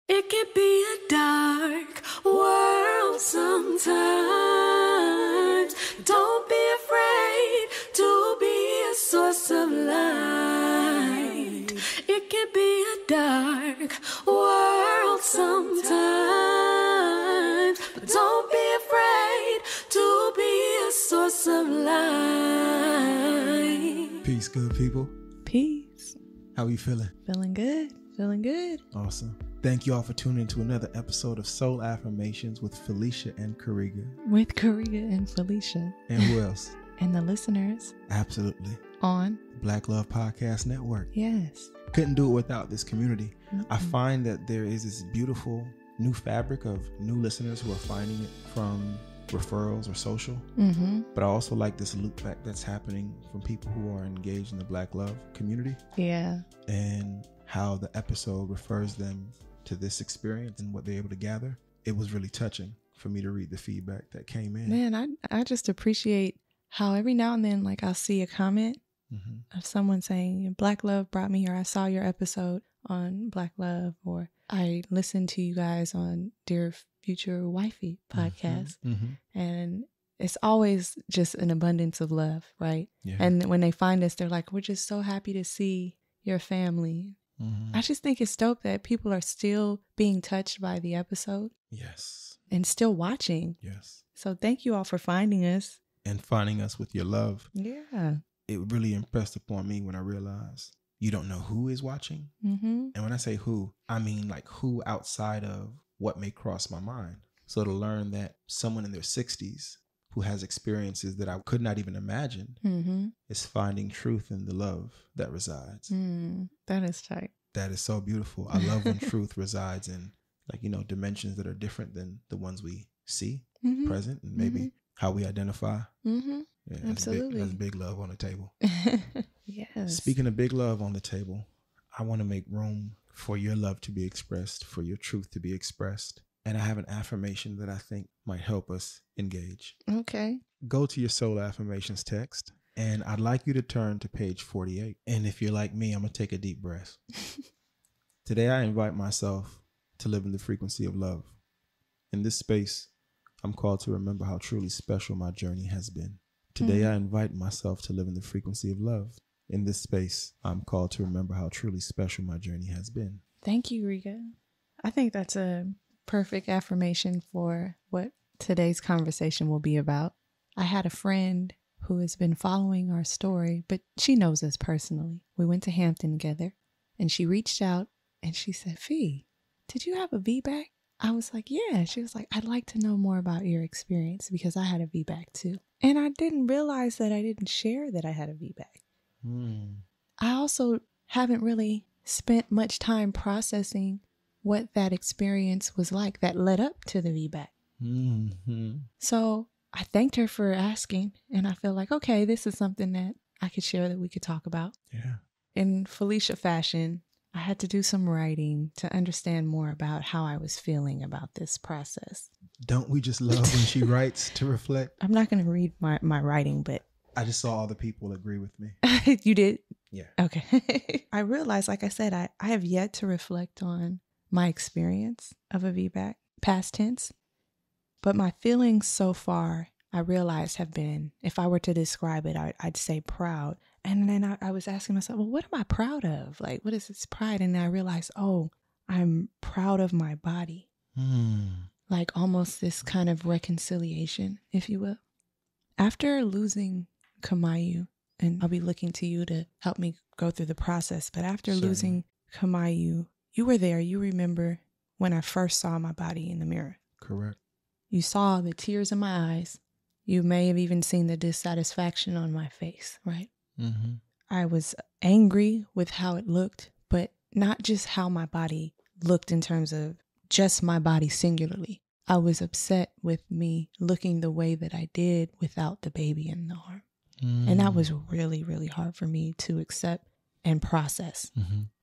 It can be a dark world sometimes. Don't be afraid to be a source of light. It can be a dark world sometimes. But don't be afraid to be a source of light. Peace, good people. Peace. How are you feeling? Feeling good. Feeling good. Awesome. Thank you all for tuning in to another episode of Soul Affirmations with Felicia and Karega. With Karega and Felicia. And who else? And the listeners. Absolutely. On Black Love Podcast Network. Yes. Couldn't do it without this community. Mm-hmm. I find that there is this beautiful new fabric of new listeners who are finding it from referrals or social. Mm-hmm. But I also like this loop back that's happening from people who are engaged in the Black Love community. Yeah. And how the episode refers them to this experience and what they're able to gather. It was really touching for me to read the feedback that came in. Man, I just appreciate how every now and then, like, I'll see a comment of someone saying, Black Love brought me here. I saw your episode on Black Love, or I listened to you guys on Dear Future Wifey podcast. And it's always just an abundance of love, right? Yeah. And when they find us, they're like, we're just so happy to see your family. I just think it's dope that people are still being touched by the episode. Yes. And still watching. Yes. So thank you all for finding us. And finding us with your love. Yeah. It really impressed upon me when I realized you don't know who is watching. And when I say who, I mean like who outside of what may cross my mind. So to learn that someone in their 60s who has experiences that I could not even imagine is finding truth in the love that resides. That is tight. That is so beautiful. I love when truth resides in, like, you know, dimensions that are different than the ones we see present, and maybe how we identify. Yeah, Absolutely. That's big love on the table. Yes. Speaking of big love on the table, I want to make room for your love to be expressed, for your truth to be expressed. And I have an affirmation that I think might help us engage. Okay. Go to your Soul Affirmations text, and I'd like you to turn to page 48. And if you're like me, I'm going to take a deep breath. Today, I invite myself to live in the frequency of love. In this space, I'm called to remember how truly special my journey has been. Today, I invite myself to live in the frequency of love. In this space, I'm called to remember how truly special my journey has been. Thank you, Rika. I think that's a perfect affirmation for what today's conversation will be about. I had a friend who has been following our story, but she knows us personally. We went to Hampton together, and she reached out and she said, Fee, did you have a VBAC? I was like, yeah. She was like, I'd like to know more about your experience because I had a VBAC too. And I didn't realize that I didn't share that I had a VBAC. I also haven't really spent much time processing what that experience was like that led up to the VBAC. So I thanked her for asking, and I feel like, okay, this is something that I could share, that we could talk about. Yeah. In Felicia fashion, I had to do some writing to understand more about how I was feeling about this process. Don't we just love when she writes to reflect? I'm not going to read my writing, but I just saw other people agree with me. You did? Yeah. Okay. I realized, like I said, I have yet to reflect on my experience of a VBAC, past tense. But my feelings so far, I realized, have been, if I were to describe it, I'd say proud. And then I was asking myself, well, what am I proud of? Like, what is this pride? And I realized, oh, I'm proud of my body. Like almost this kind of reconciliation, if you will. After losing Kamayu, and I'll be looking to you to help me go through the process, but after losing Kamayu, you were there. You remember when I first saw my body in the mirror. Correct. You saw the tears in my eyes. You may have even seen the dissatisfaction on my face, right? I was angry with how it looked, but not just how my body looked in terms of just my body singularly. I was upset with me looking the way that I did without the baby in the arm. And that was really, really hard for me to accept and process,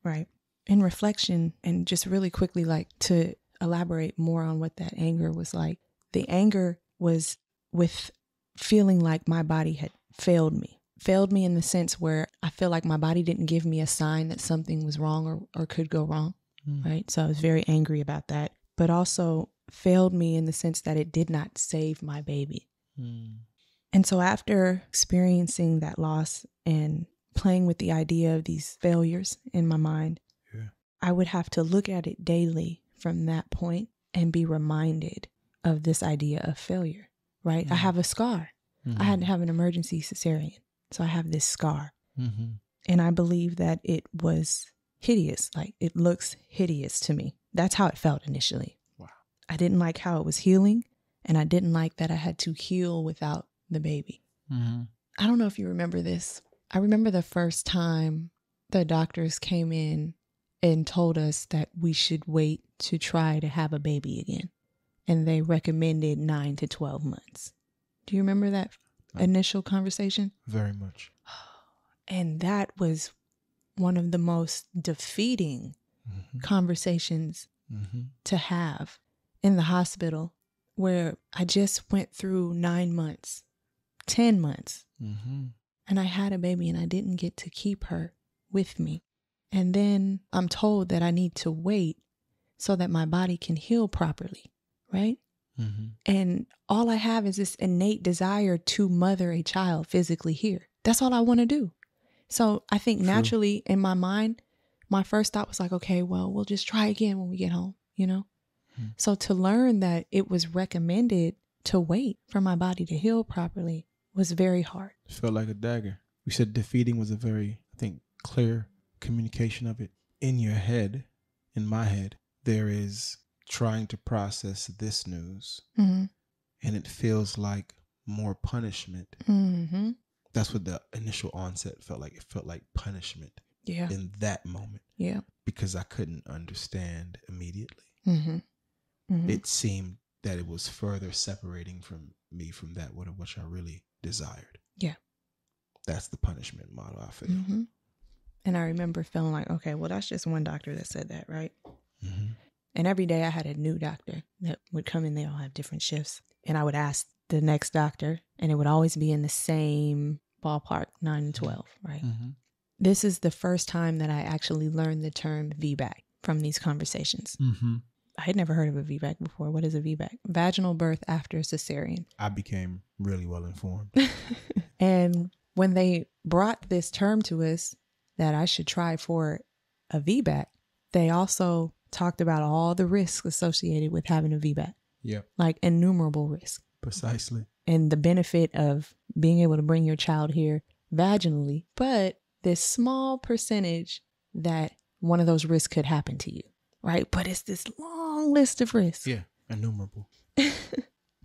right? In reflection, and just really quickly, like to elaborate more on what that anger was like. The anger was with feeling like my body had failed me in the sense where I feel like my body didn't give me a sign that something was wrong or could go wrong. right? So I was very angry about that, but also failed me in the sense that it did not save my baby. And so after experiencing that loss and playing with the idea of these failures in my mind, I would have to look at it daily from that point and be reminded of this idea of failure, right? I have a scar. I had to have an emergency cesarean. So I have this scar. And I believe that it was hideous. Like, it looks hideous to me. That's how it felt initially. Wow. I didn't like how it was healing, and I didn't like that I had to heal without the baby. I don't know if you remember this. I remember the first time the doctors came in and told us that we should wait to try to have a baby again. And they recommended 9 to 12 months. Do you remember that initial conversation? Very much. And that was one of the most defeating conversations to have in the hospital, where I just went through 9 months, 10 months, and I had a baby and I didn't get to keep her with me. And then I'm told that I need to wait so that my body can heal properly, right? And all I have is this innate desire to mother a child physically here. That's all I want to do. So I think naturally in my mind, my first thought was like, okay, well, we'll just try again when we get home, you know? So to learn that it was recommended to wait for my body to heal properly was very hard. It felt like a dagger. We said defeating was a very, I think, clear communication of it. In your head, in my head, there is trying to process this news, and it feels like more punishment. That's what the initial onset felt like. It felt like punishment in that moment. Because I couldn't understand immediately. It seemed that it was further separating from me from that which I really desired. That's the punishment model, I feel. And I remember feeling like, okay, well, that's just one doctor that said that, right? And every day I had a new doctor that would come in. They all have different shifts. And I would ask the next doctor, and it would always be in the same ballpark, 9 and 12, right? This is the first time that I actually learned the term VBAC from these conversations. I had never heard of a VBAC before. What is a VBAC? Vaginal birth after cesarean. I became really well informed. And when they brought this term to us that I should try for a VBAC, they also talked about all the risks associated with having a VBAC. Like innumerable risks. Precisely. And the benefit of being able to bring your child here vaginally, but this small percentage that one of those risks could happen to you, right? But it's this long list of risks. Innumerable.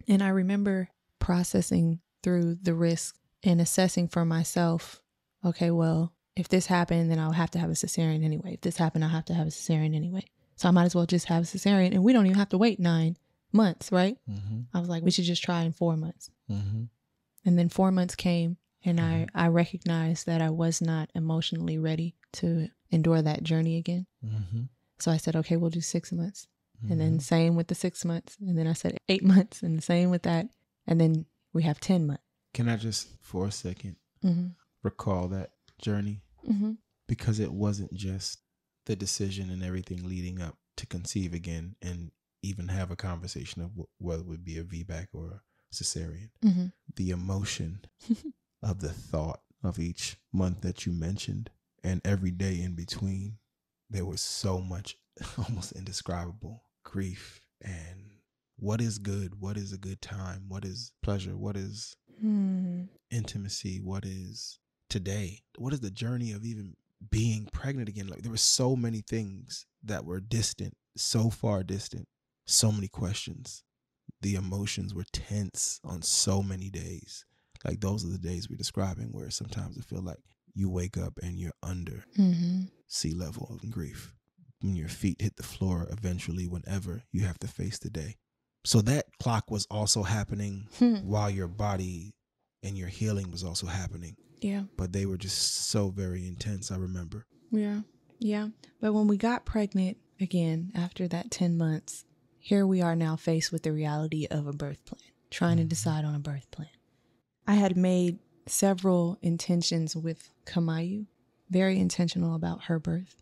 And I remember processing through the risk and assessing for myself, okay, well, if this happened, then I'll have to have a cesarean anyway. If this happened, I'll have to have a cesarean anyway. So I might as well just have a cesarean, and we don't even have to wait 9 months, right? I was like, we should just try in 4 months. And then 4 months came, and I recognized that I was not emotionally ready to endure that journey again. So I said, okay, we'll do 6 months. And then same with the 6 months. And then I said 8 months, and the same with that. And then we have 10 months. Can I just, for a second, recall that journey? Because it wasn't just the decision and everything leading up to conceive again and even have a conversation of whether it would be a VBAC or a cesarean. The emotion of the thought of each month that you mentioned and every day in between, there was so much almost indescribable grief and what is good, what is a good time, what is pleasure, what is intimacy, what is today, what is the journey of even being pregnant again. Like there were so many things that were distant, so far distant, so many questions. The emotions were tense on so many days. Like those are the days we're describing where sometimes it feels like you wake up and you're under sea level of grief. When your feet hit the floor eventually, whenever you have to face the day. So that clock was also happening while your body and your healing was also happening. But they were just so very intense, I remember. But when we got pregnant again, after that 10 months, here we are now faced with the reality of a birth plan, trying to decide on a birth plan. I had made several intentions with Kamayu, very intentional about her birth.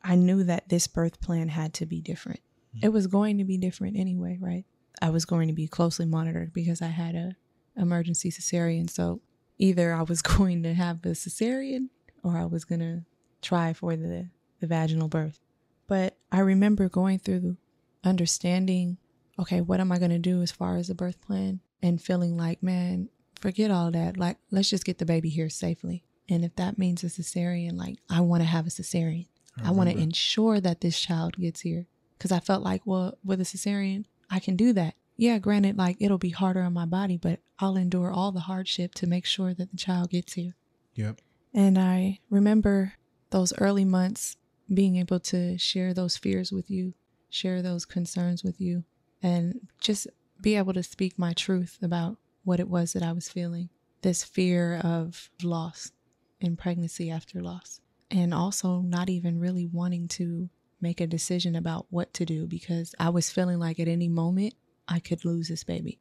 I knew that this birth plan had to be different. It was going to be different anyway, right? I was going to be closely monitored because I had a emergency cesarean. So either I was going to have a cesarean or I was going to try for the vaginal birth. But I remember going through understanding, okay, what am I going to do as far as the birth plan? And feeling like, man, forget all that. Like, let's just get the baby here safely. And if that means a cesarean, like, I want to have a cesarean. I want to ensure that this child gets here. Because I felt like, well, with a cesarean, I can do that. Yeah, granted, like, it'll be harder on my body, but I'll endure all the hardship to make sure that the child gets here. Yep. And I remember those early months being able to share those fears with you, share those concerns with you, and just be able to speak my truth about what it was that I was feeling. This fear of loss in pregnancy after loss. And also not even really wanting to make a decision about what to do because I was feeling like at any moment I could lose this baby.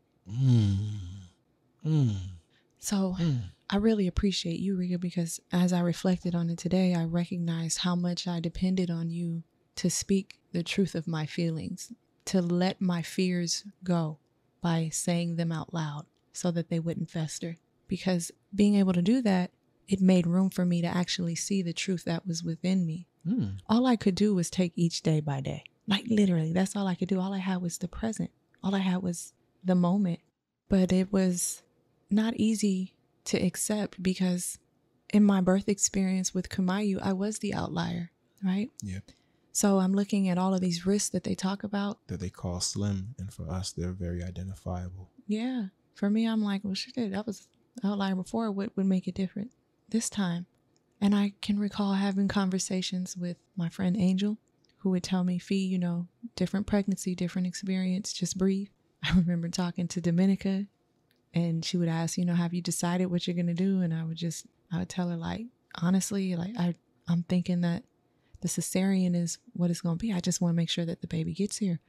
So I really appreciate you, Rika, because as I reflected on it today, I recognized how much I depended on you to speak the truth of my feelings, to let my fears go by saying them out loud so that they wouldn't fester. Because being able to do that, it made room for me to actually see the truth that was within me. All I could do was take each day by day. Like literally, that's all I could do. All I had was the present. All I had was the moment. But it was not easy to accept because in my birth experience with Kamayu, I was the outlier, right? Yeah. So I'm looking at all of these risks that they talk about. That they call slim, and for us, they're very identifiable. Yeah. For me, I'm like, well, shit, that was outlier before. What would make it different this time? And I can recall having conversations with my friend Angel, who would tell me, Fee, different pregnancy, different experience, just breathe. I remember talking to Dominica, and she would ask, have you decided what you're going to do? And I would tell her, like, honestly, like, I'm thinking that the cesarean is what it's going to be. I just want to make sure that the baby gets here.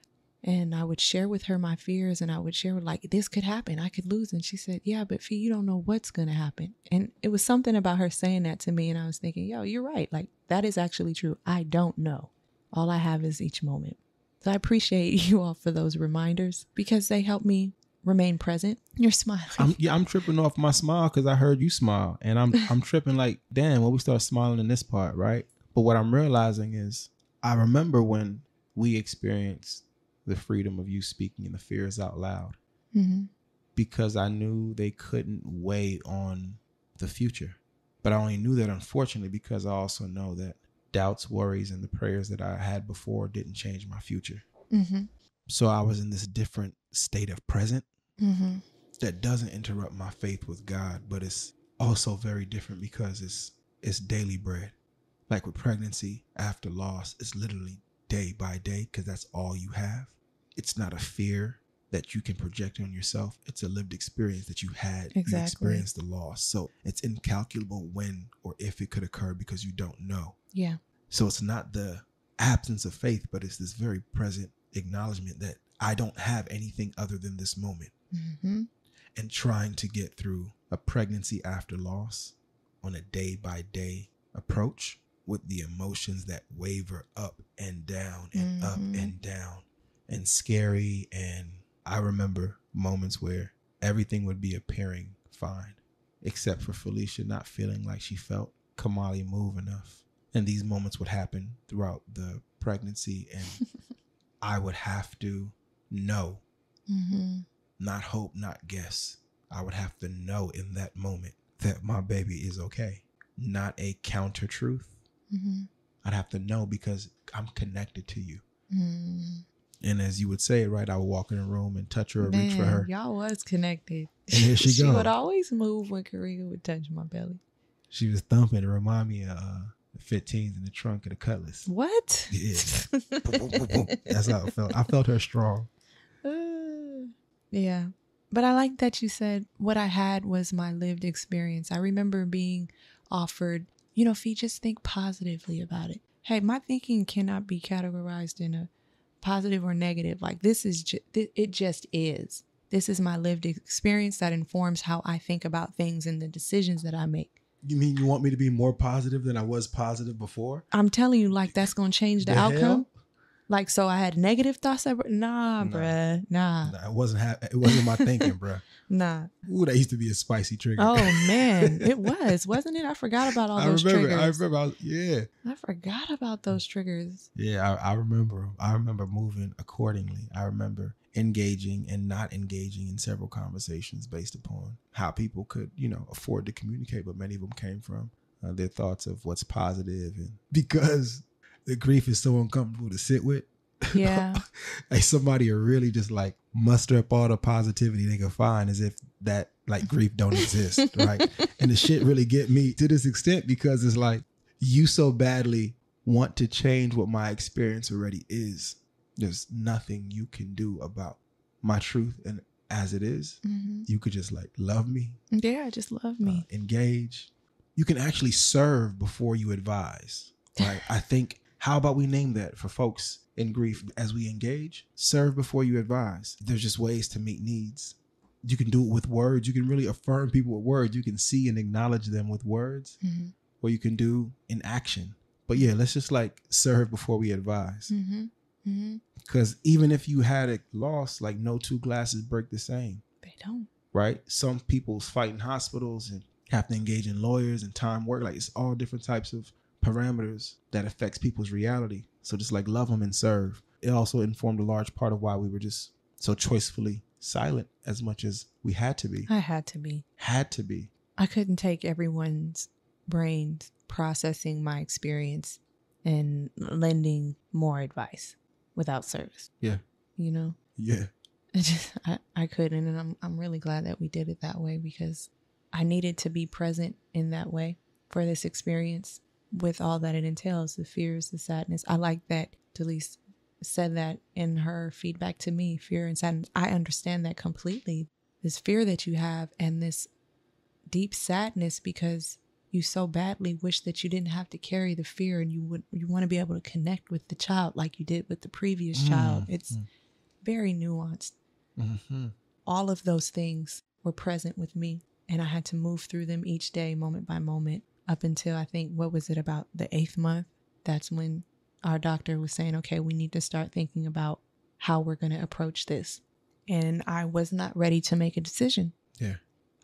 And I would share with her my fears, and I would share with like, this could happen. I could lose. And she said, yeah, but Fee, you don't know what's going to happen. And it was something about her saying that to me. And I was thinking, yo, you're right. Like, that is actually true. I don't know. All I have is each moment. So I appreciate you all for those reminders because they help me remain present. You're smiling. I'm tripping off my smile because I heard you smile. And I'm tripping like, damn, well, we start smiling in this part, right? But what I'm realizing is I remember when we experienced the freedom of you speaking the fears out loud because I knew they couldn't weigh on the future. But I only knew that, unfortunately, because I also know that doubts, worries, and the prayers that I had before didn't change my future. So I was in this different state of present that doesn't interrupt my faith with God, but it's also very different because it's daily bread. Like with pregnancy after loss, it's literally day by day because that's all you have. It's not a fear that you can project on yourself. It's a lived experience that you had. Exactly. You experienced the loss. So it's incalculable when or if it could occur because you don't know. Yeah. So it's not the absence of faith, but it's this very present acknowledgement that I don't have anything other than this moment. And trying to get through a pregnancy after loss on a day by day approach with the emotions that waver up and down and up and down and scary. And I remember moments where everything would be appearing fine, except for Felicia not feeling like she felt Kamali move enough. And these moments would happen throughout the pregnancy, and I would have to know, not hope, not guess. I would have to know in that moment that my baby is okay, not a counter truth. I'd have to know because I'm connected to you. And as you would say it, right, I would walk in a room and touch her or reach for her. Y'all was connected. And here she She go. would always move when Karega would touch my belly. She was thumping. It remind me of the 15s in the trunk of the Cutlass. What? Yeah. Boom, boom, boom, boom. That's how it felt. I felt her strong. Yeah. But I like that you said what I had was my lived experience. I remember being offered, Fee, just think positively about it. Hey, my thinking cannot be categorized in a positive or negative. Like this is, it just is. This is my lived experience that informs how I think about things and the decisions that I make. You mean you want me to be more positive than I was positive before? I'm telling you, like, that's going to change the outcome. Hell? Like, so I had negative thoughts. Nah, bruh. Nah. It wasn't my thinking, bruh. Nah. Ooh, that used to be a spicy trigger. Oh, man. It was, wasn't it? I forgot about all those triggers. I remember. I forgot about those triggers. Yeah, I remember. I remember moving accordingly. I remember engaging and not engaging in several conversations based upon how people could, afford to communicate. But many of them came from their thoughts of what's positive, and because the grief is so uncomfortable to sit with. Yeah. Like somebody will really just like muster up all the positivity they can find as if that like grief don't exist, right? And the shit really get me to this extent because it's like you so badly want to change what my experience already is. There's nothing you can do about my truth and as it is. Mm-hmm. You could just like love me. Yeah, just love me. Engage. You can actually serve before you advise, right? I think, how about we name that for folks in grief as we engage? Serve before you advise. There's just ways to meet needs. You can do it with words. You can really affirm people with words. You can see and acknowledge them with words, mm-hmm. or you can do in action. But yeah, let's just like serve before we advise. Mm-hmm. Mm-hmm. Because even if you had a loss, like no two glasses break the same. They don't. Right? Some people's fighting hospitals and have to engage in lawyers and time work. Like it's all different types of parameters that affects people's reality. So just like love them and serve. It also informed a large part of why we were just so choicefully silent as much as we had to be. I had to be. Had to be. I couldn't take everyone's brains processing my experience and lending more advice without service. Yeah. You know? Yeah. I couldn't, and I'm really glad that we did it that way because I needed to be present in that way for this experience with all that it entails, the fears, the sadness. I like that Delise said that in her feedback to me, fear and sadness. I understand that completely. This fear that you have and this deep sadness because you so badly wish that you didn't have to carry the fear and you want to be able to connect with the child like you did with the previous child. It's very nuanced. Mm-hmm. All of those things were present with me and I had to move through them each day, moment by moment, up until I think, what was it, about the 8th month? That's when our doctor was saying, okay, we need to start thinking about how we're going to approach this. And I was not ready to make a decision. Yeah.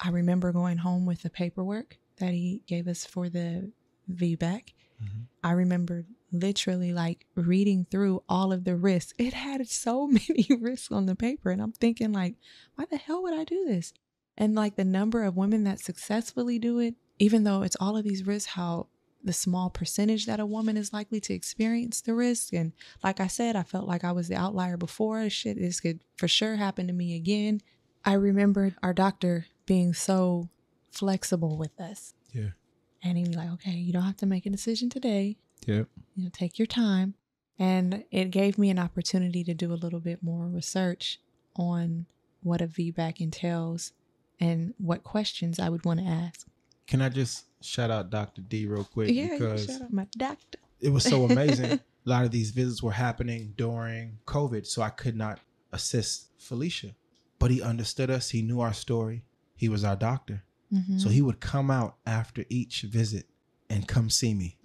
I remember going home with the paperwork that he gave us for the VBAC. Mm-hmm. I remember literally like reading through all of the risks. It had so many risks on the paper. And I'm thinking like, why the hell would I do this? And like the number of women that successfully do it, even though it's all of these risks, how the small percentage that a woman is likely to experience the risk. And like I said, I felt like I was the outlier before. This could for sure happen to me again. I remembered our doctor being so flexible with us. Yeah. And he'd be like, okay, you don't have to make a decision today. Yep. Take your time. And it gave me an opportunity to do a little bit more research on what a VBAC entails and what questions I would want to ask. Can I just shout out Dr. D real quick? Yeah, because shout out my doctor. It was so amazing. A lot of these visits were happening during COVID, so I could not assist Felicia. But he understood us. He knew our story. He was our doctor. Mm-hmm. So he would come out after each visit and come see me.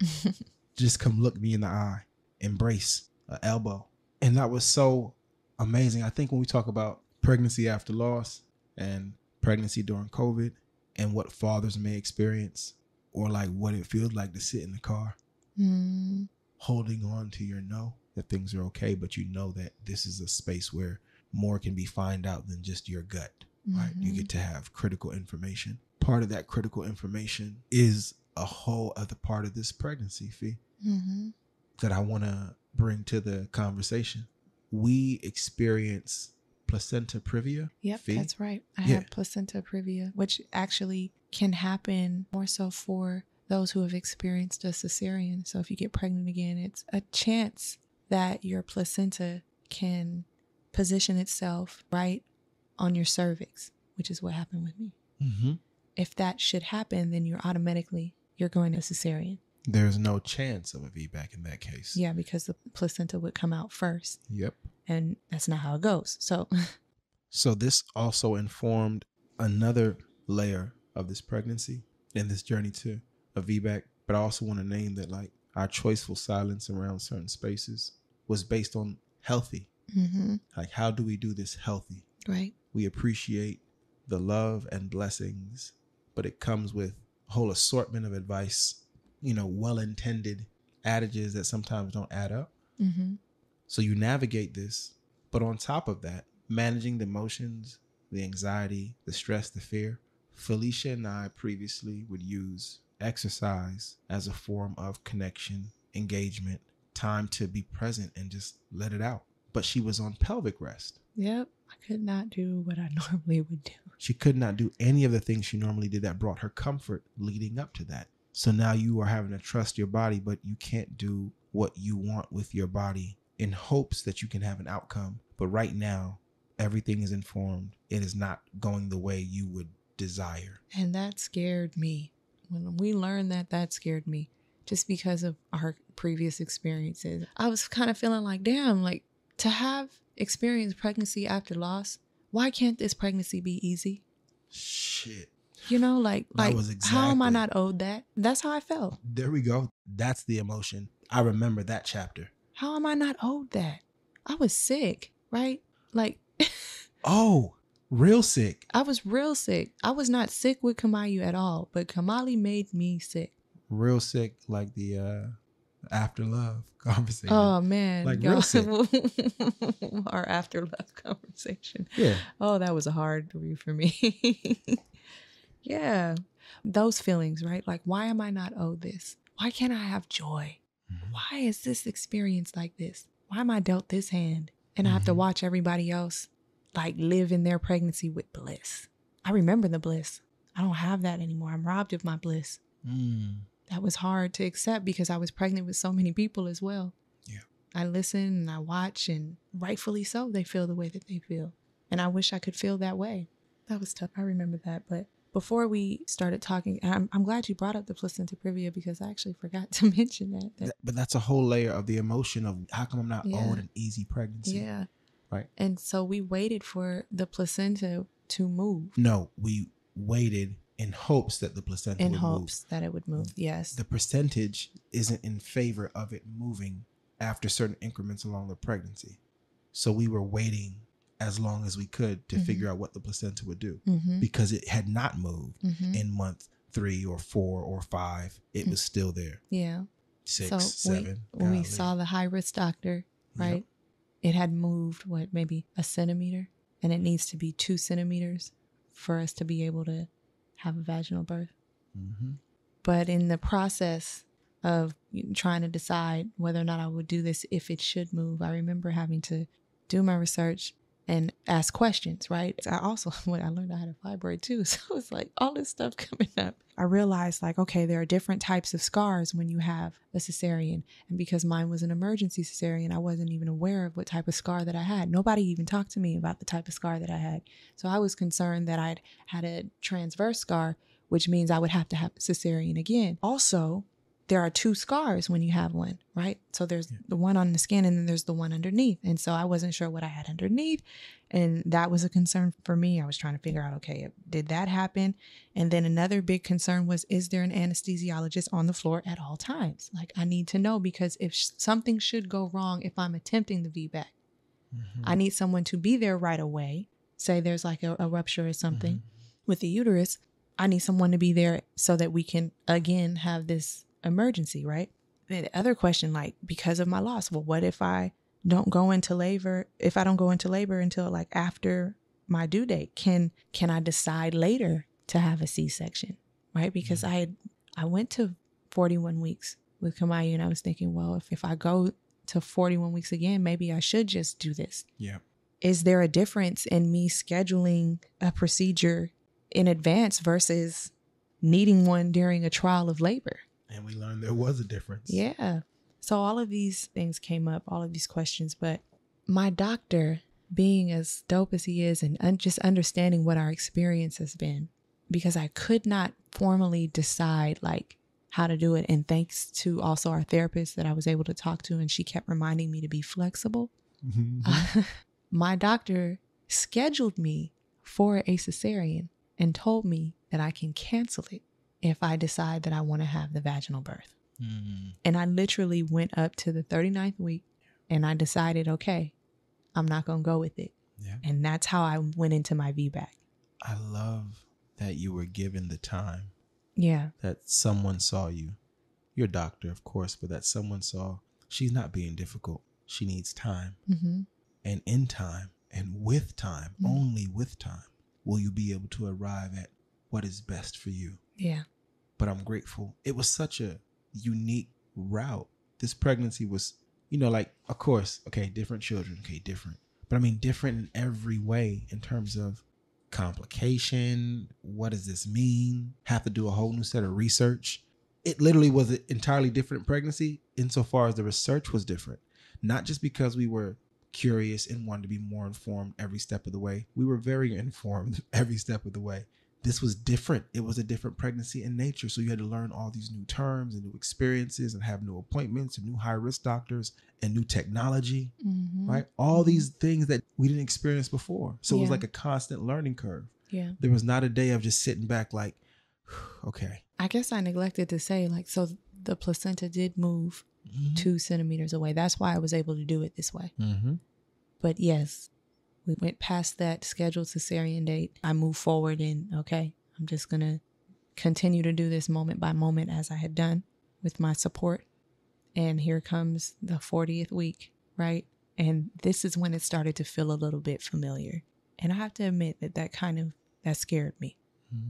Just come look me in the eye, embrace an elbow. And that was so amazing. I think when we talk about pregnancy after loss and pregnancy during COVID and what fathers may experience, or like what it feels like to sit in the car, holding on to your know that things are okay, but you know that this is a space where more can be found out than just your gut, right? You get to have critical information. Part of that critical information is a whole other part of this pregnancy, Fee, that I want to bring to the conversation. We experience placenta previa. Yep, Fee? That's right. I have placenta previa, which actually can happen more so for those who have experienced a cesarean. So if you get pregnant again, it's a chance that your placenta can position itself right on your cervix, which is what happened with me. Mm-hmm. If that should happen, then you're going to cesarean. There's no chance of a VBAC in that case. Yeah, because the placenta would come out first. Yep. And that's not how it goes. So this also informed another layer of this pregnancy. in this journey too of VBAC, but I also want to name that like our choiceful silence around certain spaces was based on healthy. Mm-hmm. Like, how do we do this healthy? Right. We appreciate the love and blessings, but it comes with a whole assortment of advice, well-intended adages that sometimes don't add up. Mm-hmm. So you navigate this, but on top of that, managing the emotions, the anxiety, the stress, the fear. Felicia and I previously would use exercise as a form of connection, engagement, time to be present and just let it out. But she was on pelvic rest. Yep. I could not do what I normally would do. She could not do any of the things she normally did that brought her comfort leading up to that. So now you are having to trust your body, but you can't do what you want with your body in hopes that you can have an outcome. But right now, everything is informed. It is not going the way you would desire. And that scared me. When we learned that scared me just because of our previous experiences. I was kind of feeling like, damn, like to have experienced pregnancy after loss, why can't this pregnancy be easy? Shit. Like how am I not owed that? That's how I felt. There we go. That's the emotion. I remember that chapter. How am I not owed that? I was sick, right? Like, oh, real sick. I was real sick. I was not sick with Kamayu at all, but Kamali made me sick. Real sick, like the after love conversation. Oh man, like real sick. Our after love conversation. Yeah. Oh, that was a hard read for me. Yeah, those feelings, right? Like, why am I not owed this? Why can't I have joy? Mm-hmm. Why is this experience like this? Why am I dealt this hand? And I have to watch everybody else like live in their pregnancy with bliss. I remember the bliss. I don't have that anymore. I'm robbed of my bliss. That was hard to accept because I was pregnant with so many people as well. Yeah. I listen and I watch, and rightfully so, they feel the way that they feel. And I wish I could feel that way. That was tough. I remember that. But before we started talking, and I'm glad you brought up the placenta previa because I actually forgot to mention that. But that's a whole layer of the emotion of how come I'm not Yeah. owed an easy pregnancy? Yeah. Right. And so we waited for the placenta to move. No, we waited in hopes that the placenta would move. In hopes that it would move, yes. The percentage isn't in favor of it moving after certain increments along the pregnancy. So we were waiting as long as we could to figure out what the placenta would do because it had not moved in month 3 or 4 or 5. It was still there. Yeah. 6, so 7. When we saw the high risk doctor, right? Yep. It had moved, maybe a centimeter, and it needs to be 2 centimeters for us to be able to have a vaginal birth. But in the process of trying to decide whether or not I would do this, if it should move, I remember having to do my research and ask questions, right? I also, when I learned I had a fibroid too, so it's like all this stuff coming up. I realized like, okay, there are different types of scars when you have a cesarean. And because mine was an emergency cesarean, I wasn't even aware of what type of scar that I had. Nobody even talked to me about the type of scar that I had. So I was concerned that I'd had a transverse scar, which means I would have to have a cesarean again. Also, there are 2 scars when you have one, right? So there's the one on the skin and then there's the one underneath. And so I wasn't sure what I had underneath. And that was a concern for me. I was trying to figure out, okay, did that happen? And then another big concern was, is there an anesthesiologist on the floor at all times? Like, I need to know because if something should go wrong, if I'm attempting the VBAC, I need someone to be there right away. Say there's like a rupture or something with the uterus. I need someone to be there so that we can, again, have this emergency, right? The other question, like, because of my loss, well, what if I don't go into labor? If I don't go into labor until like after my due date, can I decide later to have a C-section, right? Because I went to 41 weeks with Kamayu, and I was thinking, well, if I go to 41 weeks again, maybe I should just do this. Yeah. Is there a difference in me scheduling a procedure in advance versus needing one during a trial of labor? And we learned there was a difference. Yeah. So all of these things came up, all of these questions, but my doctor, being as dope as he is and just understanding what our experience has been, because I could not formally decide like how to do it. And thanks to also our therapist that I was able to talk to, and she kept reminding me to be flexible. My doctor scheduled me for a cesarean and told me that I can cancel it if I decide that I want to have the vaginal birth. Mm. And I literally went up to the 39th week and I decided, okay, I'm not going to go with it. Yeah. And that's how I went into my VBAC. I love that you were given the time. Yeah. That someone saw you. You're a doctor, of course, but that someone saw she's not being difficult. She needs time. Mm-hmm. And in time and with time, only with time, will you be able to arrive at what is best for you. Yeah. But I'm grateful. It was such a unique route. This pregnancy was, like, of course, okay, different children, okay, different. But I mean, different in every way in terms of complication. What does this mean? Have to do a whole new set of research. It literally was an entirely different pregnancy insofar as the research was different. Not just because we were curious and wanted to be more informed every step of the way. We were very informed every step of the way. This was different. It was a different pregnancy in nature. So you had to learn all these new terms and new experiences and have new appointments and new high-risk doctors and new technology, right? All these things that we didn't experience before. So it was like a constant learning curve. Yeah. There was not a day of just sitting back like, okay. I guess I neglected to say, so the placenta did move 2 centimeters away. That's why I was able to do it this way. Mm-hmm. But yes, we went past that scheduled cesarean date. I moved forward and, okay, I'm just going to continue to do this moment by moment as I had done with my support. And here comes the 40th week, right? And this is when it started to feel a little bit familiar. And I have to admit that scared me.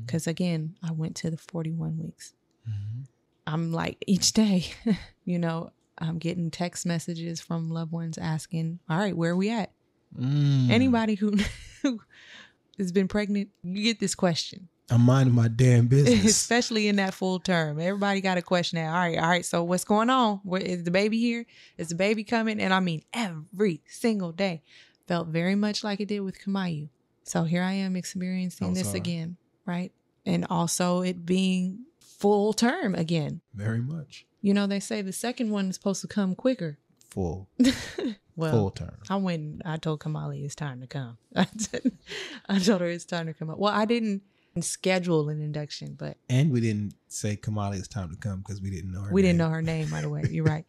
Because again, I went to the 41 weeks. Mm-hmm. I'm like, each day, I'm getting text messages from loved ones asking, all right, where are we at? Anybody who has been pregnant, you get this question. I'm minding my damn business. Especially in that full term. Everybody got a question now. All right. So what's going on? Is the baby here? Is the baby coming? And I mean, every single day felt very much like it did with Kamayu. So here I am experiencing this again, right? And also it being full term again. Very much. They say the second one is supposed to come quicker. Full. Well, full term. I told Kamali it's time to come. I told her it's time to come up. Well, I didn't schedule an induction, but. And we didn't say Kamali it's time to come because we didn't know her name. We didn't know her name right away. You're right.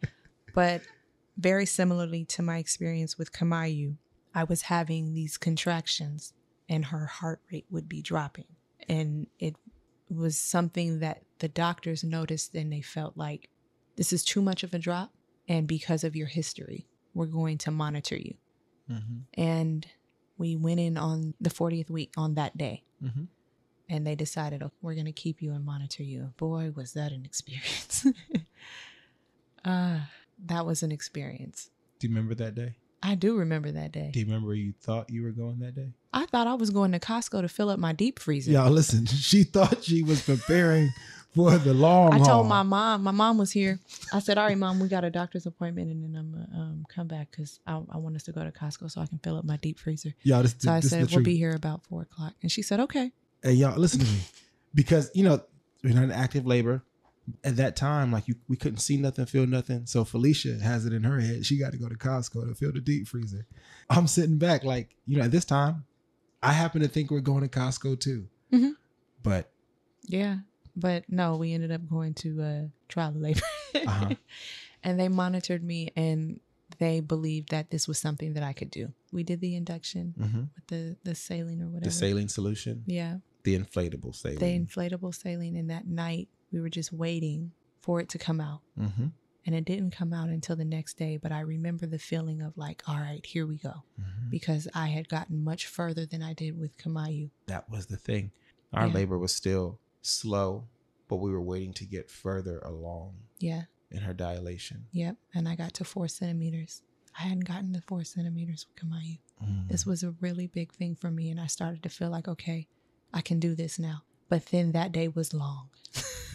But very similarly to my experience with Kamayu, I was having these contractions and her heart rate would be dropping. And it was something that the doctors noticed and they felt like this is too much of a drop. And because of your history, we're going to monitor you. Mm-hmm. And we went in on the 40th week on that day. Mm-hmm. And they decided, oh, we're going to keep you and monitor you. Boy, was that an experience. That was an experience. Do you remember that day? I do remember that day. Do you remember where you thought you were going that day? I thought I was going to Costco to fill up my deep freezer. Y'all, listen, she thought she was preparing for the long haul. I told my mom was here. I said, all right, Mom, we got a doctor's appointment and then I'm going to come back because I want us to go to Costco so I can fill up my deep freezer. Y'all, so I said, we'll be here about 4 o'clock. And she said, okay. Hey, y'all, listen to me. Because, we're not in active labor. At that time, we couldn't see nothing, feel nothing. So Felicia has it in her head. She got to go to Costco to fill the deep freezer. I'm sitting back at this time, I happen to think we're going to Costco too. Mm-hmm. But. Yeah. But no, we ended up going to trial of labor. Uh-huh. And they monitored me and they believed that this was something that I could do. We did the induction with the saline or whatever. The saline solution? Yeah. The inflatable saline. The inflatable saline. And that night we were just waiting for it to come out. Mm-hmm. And it didn't come out until the next day. But I remember the feeling of all right, here we go. Mm-hmm. Because I had gotten much further than I did with Kamayu. That was the thing. Our labor was still slow, but we were waiting to get further along. Yeah. In her dilation. Yep. And I got to 4 centimeters. I hadn't gotten to 4 centimeters with Kamayu. This was a really big thing for me. And I started to feel like, okay, I can do this now. But then that day was long.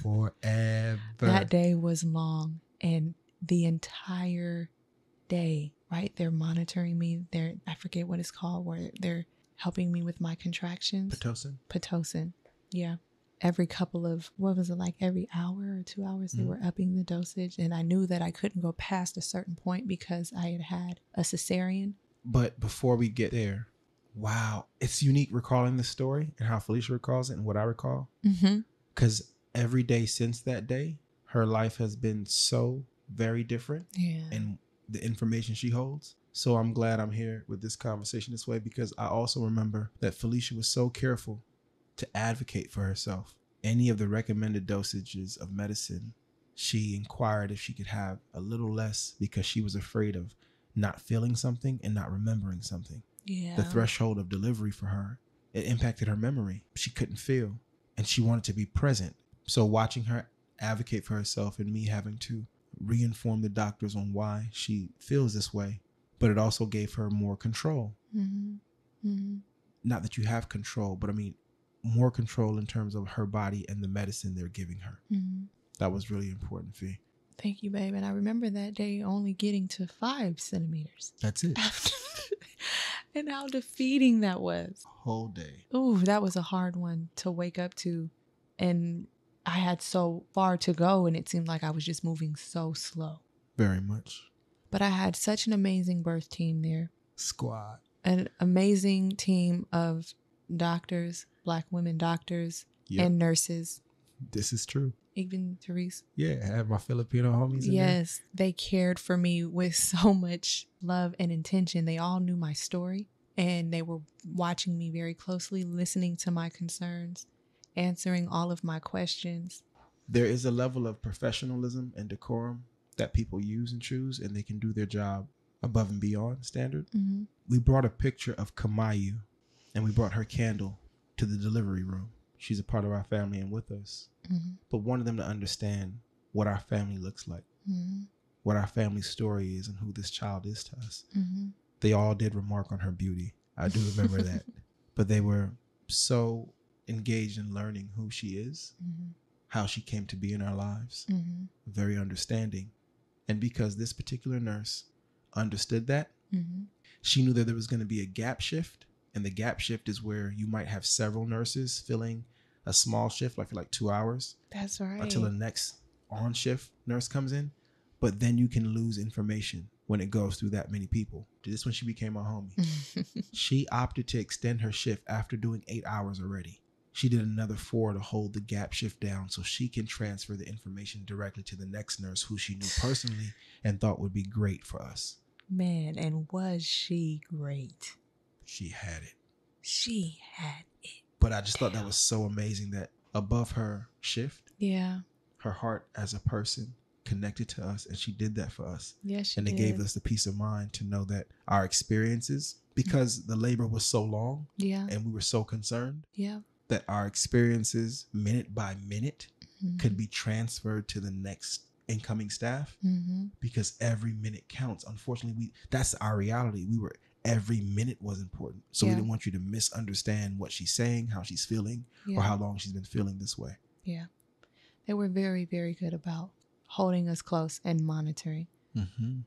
Forever. That day was long. And the entire day, right? They're monitoring me. I forget what it's called, where they're helping me with my contractions. Pitocin. Yeah. Every couple of, every hour or 2 hours, they were upping the dosage. And I knew that I couldn't go past a certain point because I had a cesarean. But before we get there, wow, it's unique recalling this story and how Felicia recalls it and what I recall. Because every day since that day, her life has been so very different. Yeah. And the information she holds. So I'm glad I'm here with this conversation this way, because I also remember that Felicia was so careful to advocate for herself. Any of the recommended dosages of medicine, she inquired if she could have a little less because she was afraid of not feeling something and not remembering something. Yeah. The threshold of delivery for her, it impacted her memory. She couldn't feel, and she wanted to be present. So watching her advocate for herself and me having to reinform the doctors on why she feels this way, but it also gave her more control. Mm-hmm. Mm-hmm. Not that you have control, but I mean more control in terms of her body and the medicine they're giving her. Mm-hmm. That was really important, Fee. Thank you, babe. And I remember that day only getting to 5 centimeters. That's it. And how defeating that was. Whole day. Ooh, that was a hard one to wake up to. And I had so far to go, and it seemed like I was just moving so slow. Very much. But I had such an amazing birth team there. Squad. An amazing team of doctors, Black women doctors, Yep. and nurses. This is true. Even Therese. Yeah, I had my Filipino homies in there. Yes, they cared for me with so much love and intention. They all knew my story, and they were watching me very closely, listening to my concerns, answering all of my questions. There is a level of professionalism and decorum that people use and choose, and they can do their job above and beyond standard. Mm-hmm. We brought a picture of Kamayu, and we brought her candle to the delivery room. She's a part of our family and with us. Mm-hmm. But wanted them to understand what our family looks like, Mm-hmm. what our family story is, and who this child is to us. Mm-hmm. They all did remark on her beauty. I do remember that. But they were so engaged in learning who she is, Mm-hmm. how she came to be in our lives, Mm-hmm. very understanding. And because this particular nurse understood that, Mm-hmm. she knew that there was going to be a gap shift. And the gap shift is where you might have several nurses filling a small shift, like for like 2 hours. That's right. Until the next on shift nurse comes in. But then you can lose information when it goes through that many people. This is when she became my homie. She opted to extend her shift after doing 8 hours already. She did another 4 to hold the gap shift down so she can transfer the information directly to the next nurse who she knew personally and thought would be great for us. Man, and was she great? She had it. She had it. But I just thought that was so amazing that above her shift, Yeah. her heart as a person connected to us, and she did that for us. Yes, she and it did. gave us the peace of mind to know that our experiences, because the labor was so long Yeah. and we were so concerned, Yeah. that our experiences minute by minute Mm-hmm. could be transferred to the next incoming staff, Mm-hmm. because every minute counts. Unfortunately, that's our reality. Every minute was important. So we Yeah. didn't want you to misunderstand what she's saying, how she's feeling, Yeah. or how long she's been feeling this way. Yeah. They were very, very good about holding us close and monitoring, Mm-hmm.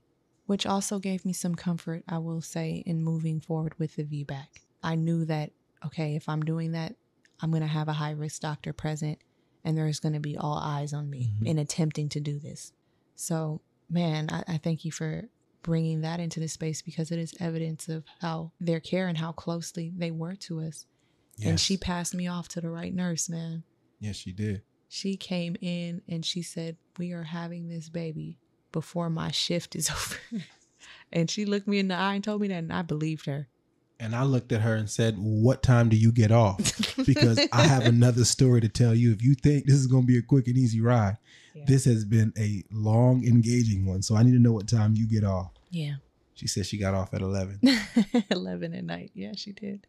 which also gave me some comfort, I will say, in moving forward with the VBAC. I knew that, okay, if I'm doing that, I'm going to have a high-risk doctor present, and there's going to be all eyes on me Mm-hmm. in attempting to do this. So, man, I thank you for bringing that into the space, because it is evidence of how their care and how closely they were to us. Yes. And she passed me off to the right nurse, man. Yes, she did. She came in and she said, "We are having this baby before my shift is over." And she looked me in the eye and told me that, and I believed her. And I looked at her and said, "What time do you get off? Because I have another story to tell you. If you think this is going to be a quick and easy ride, Yeah. this has been a long, engaging one. So I need to know what time you get off." Yeah. She said she got off at 11. 11 at night. Yeah, she did.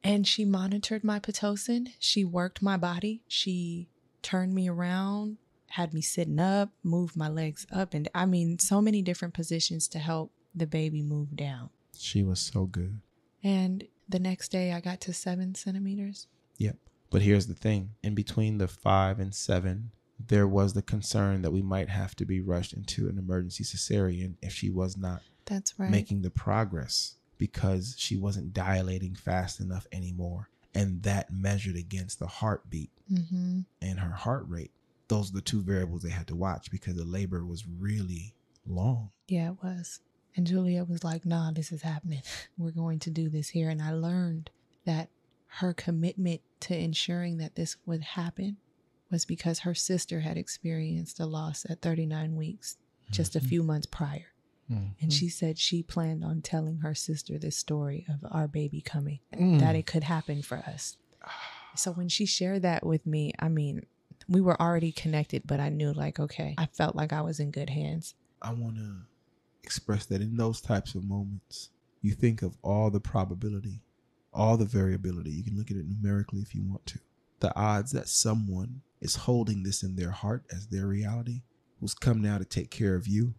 And she monitored my Pitocin. She worked my body. She turned me around, had me sitting up, moved my legs up. And I mean, so many different positions to help the baby move down. She was so good. And the next day I got to 7 centimeters. Yep. But here's the thing. In between the 5 and 7, there was the concern that we might have to be rushed into an emergency cesarean if she was not That's right. making the progress, because she wasn't dilating fast enough anymore. And that measured against the heartbeat Mm-hmm. and her heart rate. Those are the two variables they had to watch, because the labor was really long. Yeah, it was. And Julia was like, "Nah, this is happening. We're going to do this here." And I learned that her commitment to ensuring that this would happen was because her sister had experienced a loss at 39 weeks just a few months prior. And she said she planned on telling her sister this story of our baby coming, that it could happen for us. So when she shared that with me, I mean, we were already connected, but I knew like, okay, I felt like I was in good hands. I want to express that in those types of moments, you think of all the probability, all the variability. You can look at it numerically if you want to. The odds that someone is holding this in their heart as their reality, who's come now to take care of you,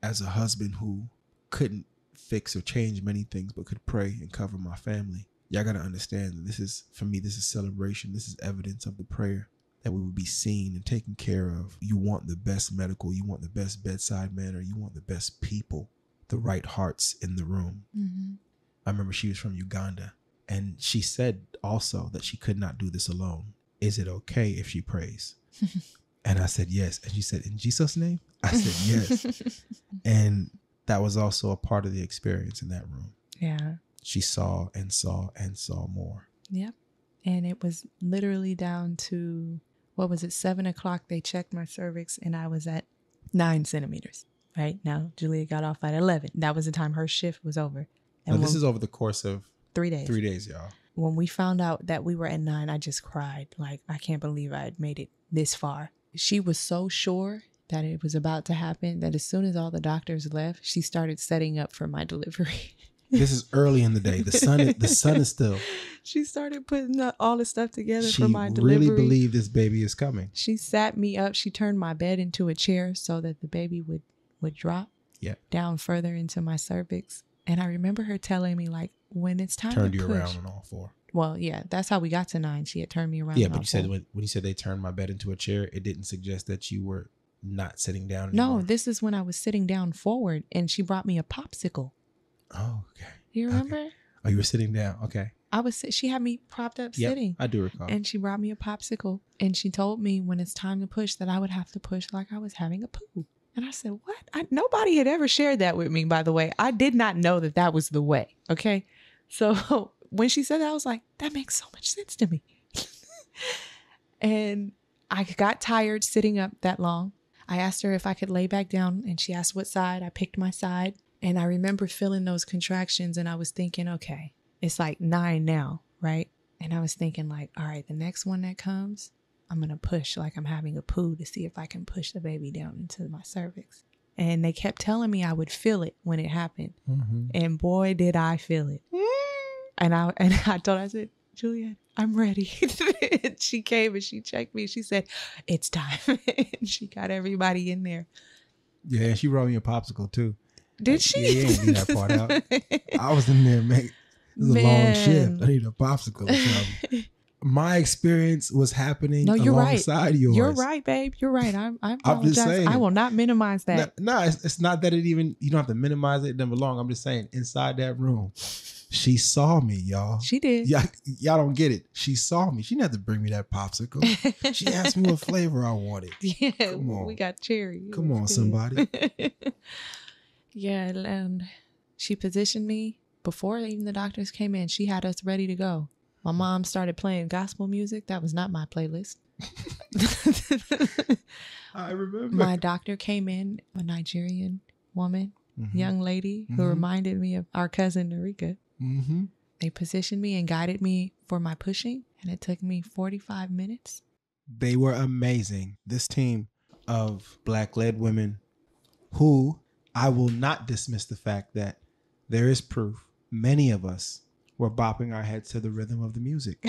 as a husband who couldn't fix or change many things, but could pray and cover my family. Y'all got to understand that this is, for me, this is celebration. This is evidence of the prayer that we would be seen and taken care of. You want the best medical, you want the best bedside manner, you want the best people, the right hearts in the room. I remember she was from Uganda, and she said also that she could not do this alone. Is it okay if she prays? And I said, yes. And she said, in Jesus' name? I said, yes. And that was also a part of the experience in that room. Yeah. She saw and saw and saw more. Yep. And it was literally down to, 7 o'clock, they checked my cervix and I was at 9 centimeters. Right now, Julia got off at 11. That was the time her shift was over. And now, this is over the course of 3 days. 3 days, y'all. When we found out that we were at 9, I just cried. Like, I can't believe I had made it this far. She was so sure that it was about to happen that as soon as all the doctors left, she started setting up for my delivery. This is early in the day. The sun is still. She started putting all the stuff together for my delivery. She really believed this baby is coming. She sat me up. She turned my bed into a chair so that the baby would drop down further into my cervix. And I remember her telling me, like, when it's time to push. Turned you around on all four. Well, yeah, that's how we got to 9. She had turned me around. Yeah, but you said when you said they turned my bed into a chair, it didn't suggest that you were not sitting down anymore. No, this is when I was sitting down forward and she brought me a popsicle. Oh, okay. You remember? Okay. Oh, you were sitting down. Okay. She had me propped up sitting. I do recall. And she brought me a popsicle and she told me when it's time to push that I would have to push like I was having a poo. And I said, what? Nobody had ever shared that with me, by the way. I did not know that was the way. Okay. So when she said that, I was like, that makes so much sense to me. And I got tired sitting up that long. I asked her if I could lay back down and she asked what side. I picked my side. And I remember feeling those contractions and I was thinking, okay, it's like 9 now, right? And I was thinking like, all right, the next one that comes, I'm going to push like I'm having a poo to see if I can push the baby down into my cervix. And they kept telling me I would feel it when it happened. And boy, did I feel it. And I told her, I said, Juliet, I'm ready. She came and she checked me. She said, it's time. And she got everybody in there. Yeah, she brought me a popsicle too. Did she? Yeah, leave that part out. I was in there, man. This is a long shift. I need a popsicle or something. My experience was happening alongside yours. You're right, babe. You're right. I apologize. I'm just saying. I will not minimize that. No, it's not that you don't have to minimize it. It doesn't belong. I'm just saying, inside that room, she saw me, y'all. She did. Y'all don't get it. She saw me. She didn't have to bring me that popsicle. She asked me what flavor I wanted. Yeah, come on. We got cherry. Come on, somebody. Yeah, and she positioned me before even the doctors came in. She had us ready to go. My mom started playing gospel music. That was not my playlist. I remember. My doctor came in, a Nigerian woman, young lady who reminded me of our cousin Narika. They positioned me and guided me for my pushing, and it took me 45 minutes. They were amazing. This team of Black-led women who, I will not dismiss the fact that there is proof. Many of us were bopping our heads to the rhythm of the music.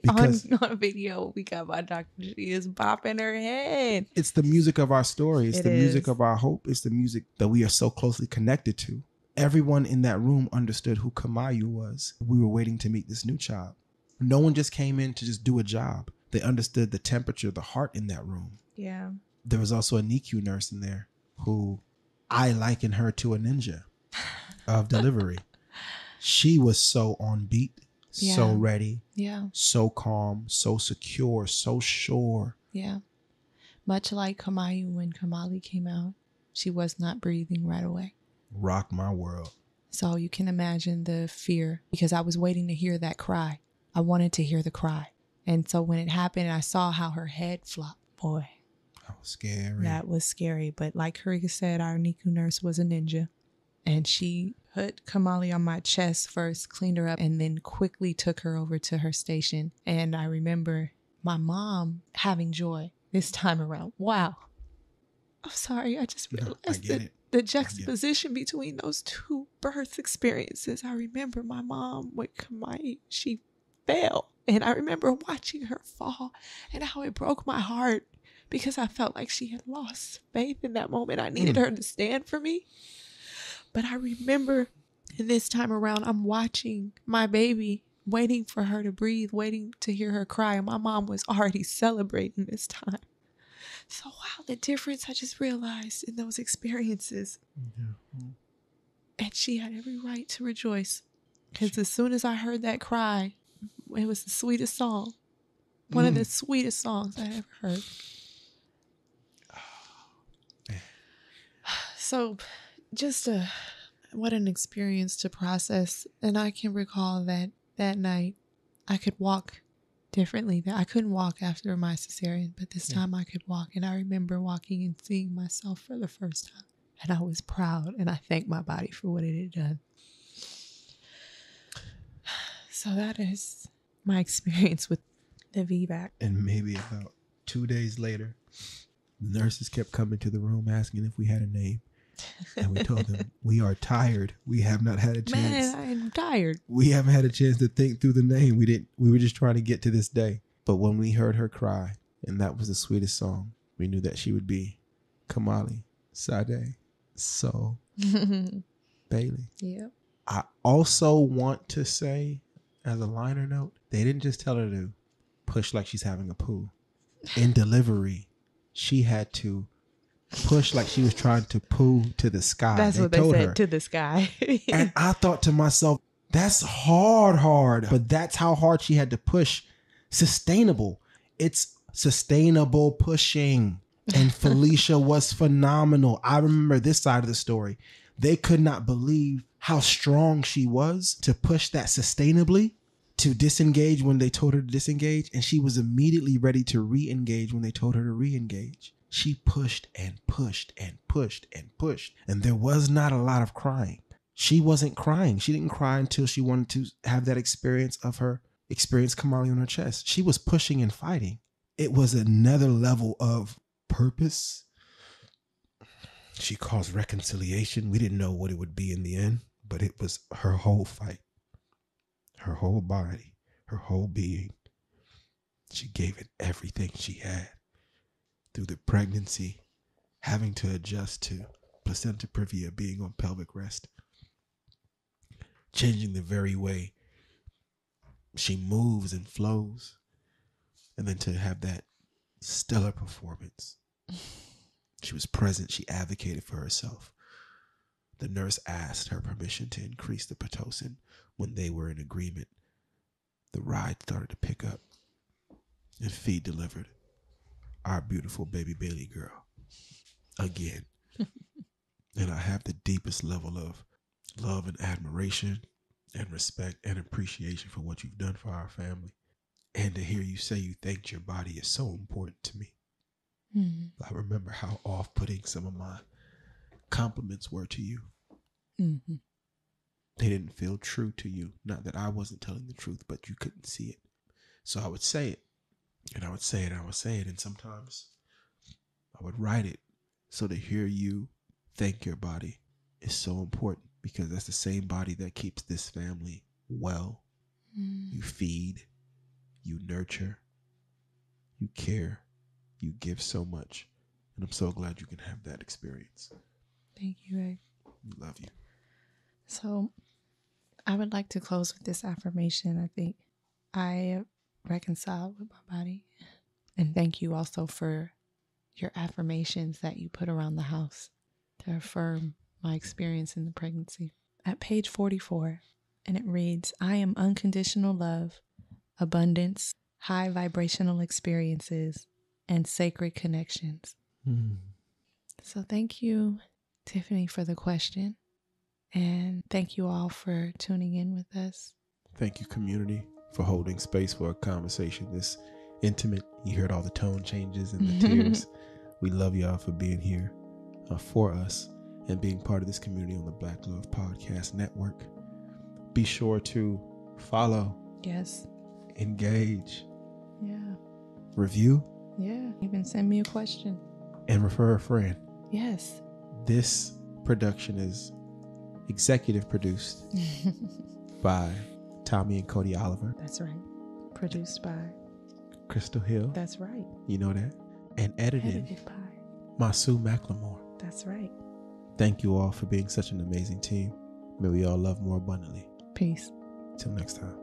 on video, we got my doctor. She is bopping her head. It's the music of our story. It's the music of our hope. It's the music that we are so closely connected to. Everyone in that room understood who Kamayu was. We were waiting to meet this new child. No one just came in to just do a job. They understood the temperature, the heart in that room. Yeah. There was also a NICU nurse in there who I liken her to a ninja of delivery. She was so on beat, so ready, so calm, so secure, so sure. Yeah. Much like Kamayu when Kamali came out, she was not breathing right away. Rock my world. So you can imagine the fear because I was waiting to hear that cry. I wanted to hear the cry. And so when it happened, I saw how her head flopped. Boy, That was scary. that was scary. But like Karega said, our NICU nurse was a ninja. And she put Kamali on my chest first, cleaned her up, and then quickly took her over to her station. And I remember my mom having joy this time around. Wow. I'm sorry. I just realized the juxtaposition between those two birth experiences. I remember my mom with Kamali, she fell. And I remember watching her fall and how it broke my heart because I felt like she had lost faith in that moment. I needed her to stand for me. But I remember this time around, I'm watching my baby, waiting for her to breathe, waiting to hear her cry. And my mom was already celebrating this time. So, wow, the difference I just realized in those experiences. Mm-hmm. And she had every right to rejoice. Because as soon as I heard that cry, it was the sweetest song. One of the sweetest songs I ever heard. So, just what an experience to process. And I can recall that night I could walk differently. I couldn't walk after my cesarean, but this time I could walk. And I remember walking and seeing myself for the first time. And I was proud, and I thanked my body for what it had done. So that is my experience with the VBAC. And maybe about 2 days later, the nurses kept coming to the room asking if we had a name. And we told them, we are tired. We have not had a chance. Man, I'm tired. We haven't had a chance to think through the name. We were just trying to get to this day. But when we heard her cry, and that was the sweetest song, we knew that she would be Kamali, Sade, Soul, Bailey. Yep. I also want to say, as a liner note, they didn't just tell her to push like she's having a poo. In delivery, she had to push like she was trying to poo to the sky. That's what they said, to the sky. And I thought to myself, that's hard. But that's how hard she had to push. Sustainable. It's sustainable pushing. And Felicia was phenomenal. I remember this side of the story. They could not believe how strong she was to push that sustainably, to disengage when they told her to disengage. And she was immediately ready to re-engage when they told her to re-engage. She pushed and pushed and pushed and pushed. And there was not a lot of crying. She wasn't crying. She didn't cry until she wanted to have that experience of her experience Kamali on her chest. She was pushing and fighting. It was another level of purpose. She caused reconciliation. We didn't know what it would be in the end, but it was her whole fight, her whole body, her whole being. She gave it everything she had. Through the pregnancy, having to adjust to placenta previa being on pelvic rest, changing the very way she moves and flows, and then to have that stellar performance. She was present. She advocated for herself. The nurse asked her permission to increase the Pitocin. When they were in agreement, the ride started to pick up, and feed delivered our beautiful baby Bailey girl again. And I have the deepest level of love and admiration and respect and appreciation for what you've done for our family. And to hear you say you thanked your body is so important to me. I remember how off-putting some of my compliments were to you. Mm-hmm. They didn't feel true to you. Not that I wasn't telling the truth, but you couldn't see it. So I would say it, and I would say it, and I would say it, and sometimes I would write it. So to hear you thank your body is so important, because that's the same body that keeps this family well. You feed, you nurture, you care, you give so much. And I'm so glad you can have that experience. Thank you, Ray. We love you. So I would like to close with this affirmation. I think I reconciled with my body. And thank you also for your affirmations that you put around the house to affirm my experience in the pregnancy. At page 44, and it reads, I am unconditional love, abundance, high vibrational experiences, and sacred connections. So thank you, Tiffany, for the question. And thank you all for tuning in with us. Thank you, community, for holding space for a conversation this intimate. You heard all the tone changes and the tears. We love y'all for being here for us and being part of this community on the Black Love Podcast Network. Be sure to follow. Yes. Engage. Yeah. Review. Yeah. Even send me a question. And refer a friend. Yes. This production is executive produced by Tommy and Cody Oliver. That's right. Produced by Crystal Hill. That's right. You know that. And edited by Masu McLemore. That's right. Thank you all for being such an amazing team. May we all love more abundantly. Peace. Till next time.